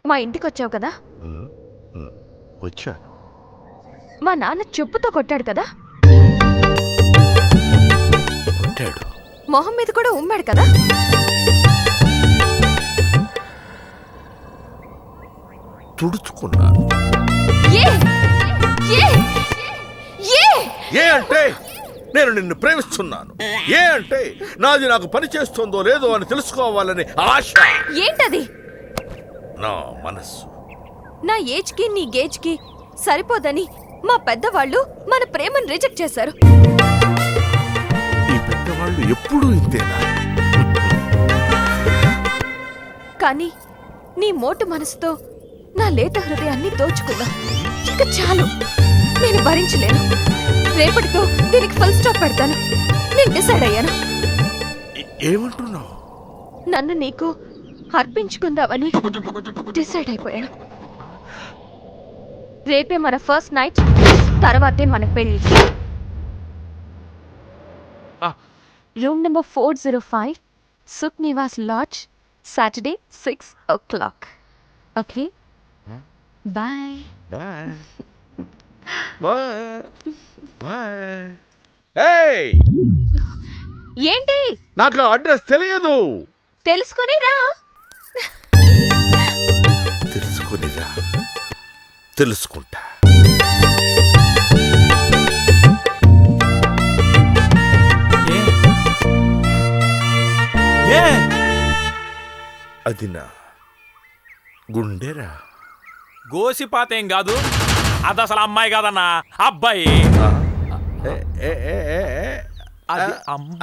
మా ఇంటికి వచ్చావు కదా, వచ్చా. మా నాన్న చెప్పుతో కొట్టాడు కదా, కొట్టాడు. మొహం మీద కూడా ఉమ్మాడు కదా. తుడుచుకున్నాను. ఏ ఏ ఏ ఏ అంటే నేను నిన్ను ప్రేమిస్తున్నాను. ఏ అంటే నాది నాకు పని చేస్తుందో లేదో అని తెలుసుకోవాలని ఆశ. ఏంటది? నా మనస్సు. నా ఏజ్కి నీ గేజ్కి సరిపోదని మా పెద్దవాళ్ళు మన ప్రేమను రిజెక్ట్ చేశారు. ఈ పెద్దవాళ్ళు ఎప్పుడూ ఇంతేనా? కానీ నీ మోటు మనసుతో నా లేత హృదయాన్ని దోచుకున్నా. ఇక చాలు, నేను భరించలేను. రేపటితో దీనికి ఫుల్ స్టాప్ పెడతాను. నేను డిసైడ్ అయ్యాను. ఏమంటున్నావు? నన్ను నీకు అర్పించుకుందామని డిసైడ్ అయిపోయాను. రేపే మన ఫస్ట్ నైట్, తర్వాతే మన పెళ్లి. Room number 405, Sukh Nivas lodge, Saturday 6 o'clock. Okay, bye. ఏంటి? నాకు అడ్రస్ తెలియదు. తెలుసుకునిరా. తెలుసుకునిరా. తెలుసుకుంటా. అది నా గుండెరా. గోసిపాతేం కాదు, అది అసలు అమ్మాయి కాదన్నా, అబ్బాయి.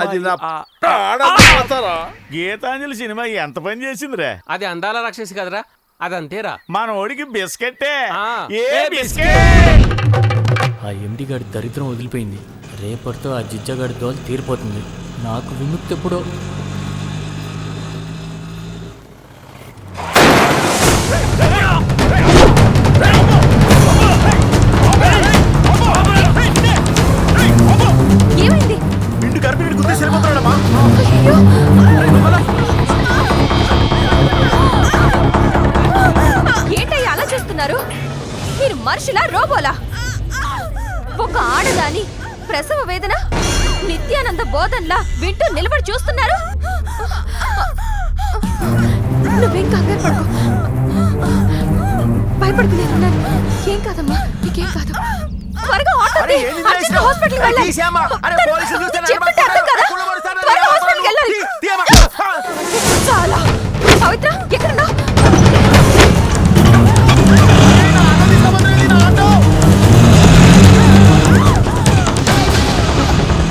అది నా ప్రాణదాతరా. గీతాంజలి సినిమా ఎంత పని చేసిందిరా. అది అందాల రాక్షసి కదరా, అదంతేరా. మన ఓడికి బిస్కెట్టే. ఏ బిస్కెట్. ఆ ఎండి గాడి దరిద్రం వదిలిపోయింది. రేపటితో ఆ జిజ్జగాడి దోలు తీరిపోతుంది. నాకు విముక్తి ఎప్పుడో. ఏమైంది? ఇంటి గర్భిణి గుర్తి సరిపోతున్నాడమ్మా. ఏంటయ్యా అలా చేస్తున్నారు? మీరు మనుషులా, రోబోలా? ఒక ఆడదాని ప్రసవ వేదన నిత్యానంద బోధనలా వింటూ నిలబడి చూస్తున్నారు. నువ్వేం కంగారు పడుకో, భయపడుకునేరున్నాను. ఏం కాదమ్మా, నీకేం కాదు. త్వరగా హాస్పిటల్కి వెళ్ళాలి. చెప్తే అర్థం కదా? త్వరగా హాస్పిటల్కి వెళ్ళాలి. చాలా పవిత్ర, ఎక్కడున్నా?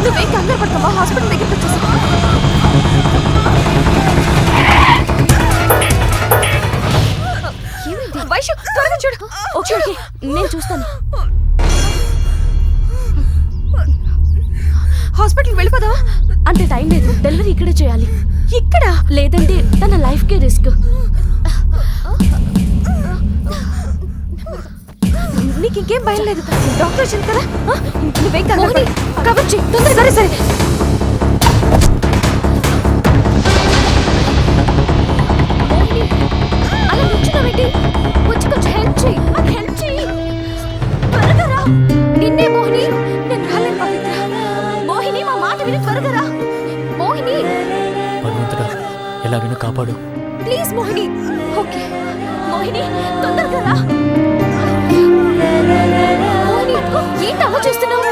నువ్వేం కంగారు పడతావా? హాస్పిటల్ దగ్గరికి వచ్చేసి ఏమైంది? వైషు, త్వరగా చూడు. ఓకే ఓకే, నేను చూస్తాను. హాస్పిటల్కి వెళ్ళిపోదావా? అంతే టైం లేదు, డెలివరీ ఇక్కడే చేయాలి. ఇక్కడ లేదంటే తన లైఫ్కే రిస్క్. నీకు ఇంకేం భయం లేదు, డాక్టర్ వచ్చింది కదా. నువ్వేం కాదు, కవర్ చెయ్యి తొందరగా. సరే అలా నుంచున్నావేంటి? వచ్చి కొంచెం హెల్ప్ చెయ్యి. నాకు హెల్ప్ చెయ్యి, త్వరగా రా. నిన్నే మోహిని, నేను రాలేను. పవిత్ర, మోహిని మా మాట విని త్వరగా రా. మోహిని, భగవంతుడా ఎలాగైనా కాపాడు. ప్లీజ్ మోహిని. ఓకే మోహిని, తొందరగా రా. మోహిని, ఏంటి అలా చూస్తున్నావు?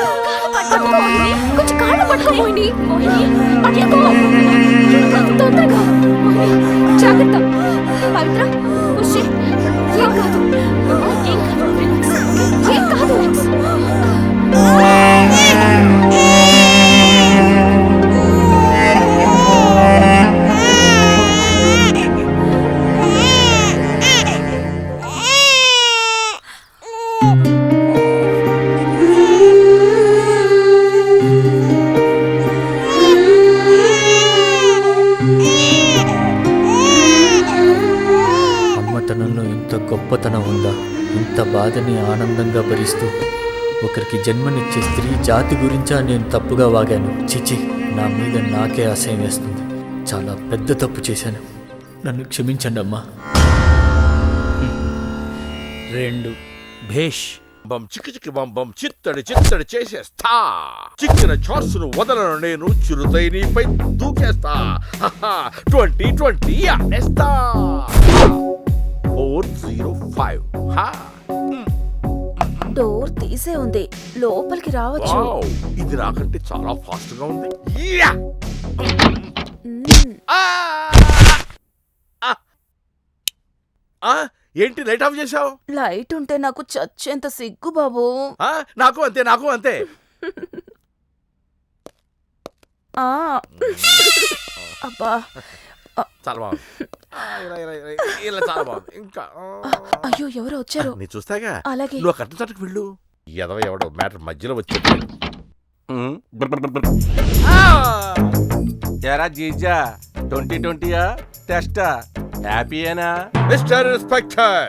పట్టుకో మోహిని, కొంచెం కాళ్ళు పట్టుకో మోహిని. మోహిని పట్టుకో, తొందరగా. మోహిని జాగ్రత్త. పవిత్ర ఖుషి, ఏం కాదు, ఏం కాదు, రిలాక్స్. ఏం కాదు, రిలాక్స్. అమ్మతనంలో ఇంత గొప్పతనం ఉందా? ఇంత బాధని ఆనందంగా భరిస్తూ ఒకరికి జన్మనిచ్చే స్త్రీ జాతి గురించా నేను తప్పుగా వాగాను. చిచి, నా మీద నాకే అసహ్యం వేస్తుంది. చాలా పెద్ద తప్పు చేశాను. నన్ను క్షమించండి అమ్మా. 2 భేష్. బం చిక్కి చిక్కి బం బం చిత్తడి చిత్తడి చేసేస్తా. చిక్కిన ఛాన్సును వదలను నేను, చిరుతై నీపై దూకేస్తా. 2020 అనేస్తా. 405. డోర్ తీసే ఉంది, లోపలికి రావచ్చు. వావ్, ఇది నాకంటే చాలా ఫాస్ట్ గా ఉంది. యా! ఆ! ఆ! ఆ! ఏంటి లైట్ ఆఫ్ చేసావు? లైట్ ఉంటే నాకు చచ్చేంత సిగ్గు బాబు. నాకు అంతే, నాకు అంతే. ఆ అబ్బా, చాలా బాగుంది. ఇలా చాలా బాగుంది. ఇంకా అయ్యో ఎవరో వచ్చారు. నీ చూస్తాగా. అలాగే. నువ్వు కట్ట తట్టుకు వెళ్ళు. ఎవడో మ్యాటర్ మధ్యలో వచ్చి ఎరా జీజా 2020 టెస్టా హ్యాపీయేనా? Mister inspector,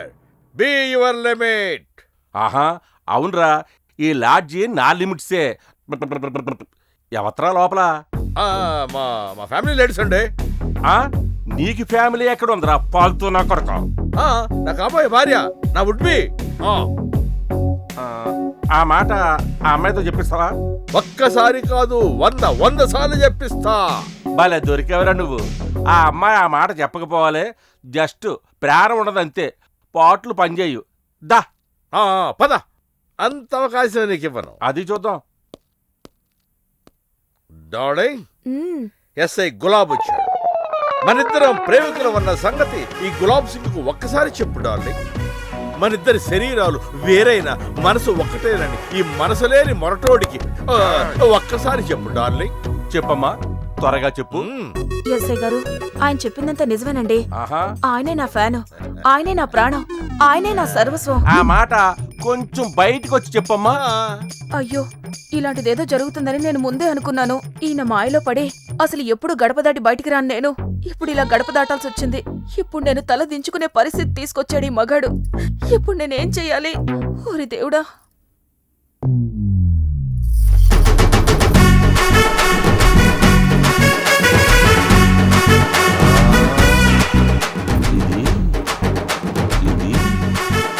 be your limit. ఆహా అవునరా, ఈ లాడ్జి నా లిమిట్సే. ఎవత్రా లోపల? మా మా ఫ్యామిలీ లేడీస్ అండి. ఆ నీకు ఫ్యామిలీ ఎక్కడ ఉందిరా పాలుతూ నా కొడక? నా కాబోయే భార్య, నా వుడ్ బి. ఆ మాట ఆ అమ్మాయితో చెప్పిస్తావా? ఒక్కసారి కాదు, 100 సార్లు చెప్పిస్తా. భలే దొరికేవరా నువ్వు. ఆ అమ్మాయి ఆ మాట చెప్పకపోవాలి, జస్ట్ ప్రాణం ఉండదంతే. పాటలు పనిచేయు. దా పద, అంత అవకాశం నీకు ఇవ్వను. అది చూద్దాం. డార్లింగ్, మ్మ్. ఎస్ఐ గులాబ్ వచ్చాడు. మనిద్దరం ప్రేమికులు ఉన్న సంగతి ఈ గులాబ్ సింగ్ కు ఒక్కసారి చెప్పు డార్లింగ్. మనిద్దరి శరీరాలు వేరైన మనసు ఒక్కటేనని ఈ మనసు లేని మొరటోడికి ఒక్కసారి చెప్పు డార్లింగ్. చెప్పమ్మా, త్వరగా చెప్పు. ఎస్ఐ గారు, ఆయన చెప్పిందంతా నిజమేనండి. ఆహా, ఆయనే నా ఫ్యాను, ఆయనే నా ప్రాణం, ఆయనే నా సర్వస్వం. ఆ మాట కొంచెం బయటకు వచ్చి చెప్పమ్మా. అయ్యో, ఇలాంటిదేదో జరుగుతుందని నేను ముందే అనుకున్నాను. ఈయన మాయలో పడి అసలు ఎప్పుడు గడప దాటి బయటికి రాను నేను. ఇప్పుడు ఇలా గడప దాటాల్సి వచ్చింది. ఇప్పుడు నేను తల దించుకునే పరిస్థితి తీసుకొచ్చాడు ఈ మగాడు. ఇప్పుడు నేనేం చెయ్యాలి? ఓరి దేవుడా!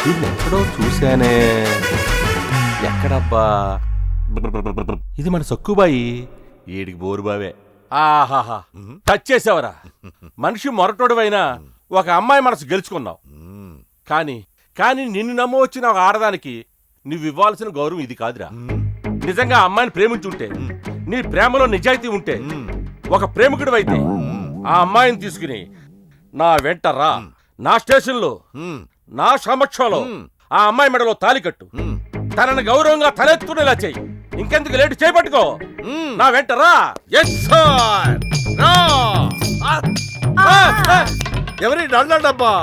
ఇది ఎక్కడో చూశానే. ఎక్కడబ్బా? ఇది మన సక్కుబాయి. ఏడికి బోరుబావే. ఆహాహా, టచ్ చేసావరా. మనిషి మొరటోడువైనా ఒక అమ్మాయి మనసు గెలుచుకున్నావు. కానీ నిన్ను నమ్మవచ్చిన ఒక ఆడదానికి నువ్వు ఇవ్వాల్సిన గౌరవం ఇది కాదురా. నిజంగా ఆ అమ్మాయిని ప్రేమించుంటే, నీ ప్రేమలో నిజాయితీ ఉంటే, ఒక ప్రేమికుడు అయితే ఆ అమ్మాయిని తీసుకుని నా వెంట రా. నా స్టేషన్లో, నా సమక్షంలో ఆ అమ్మాయి మెడలో తాలి కట్టు. తనని గౌరవంగా తలెత్తుకునేలా చెయ్యి. ఇంకెందుకు లేటు చేపట్టుకో. నా వెంట రా. ఎవరి నల్లడబ్బా?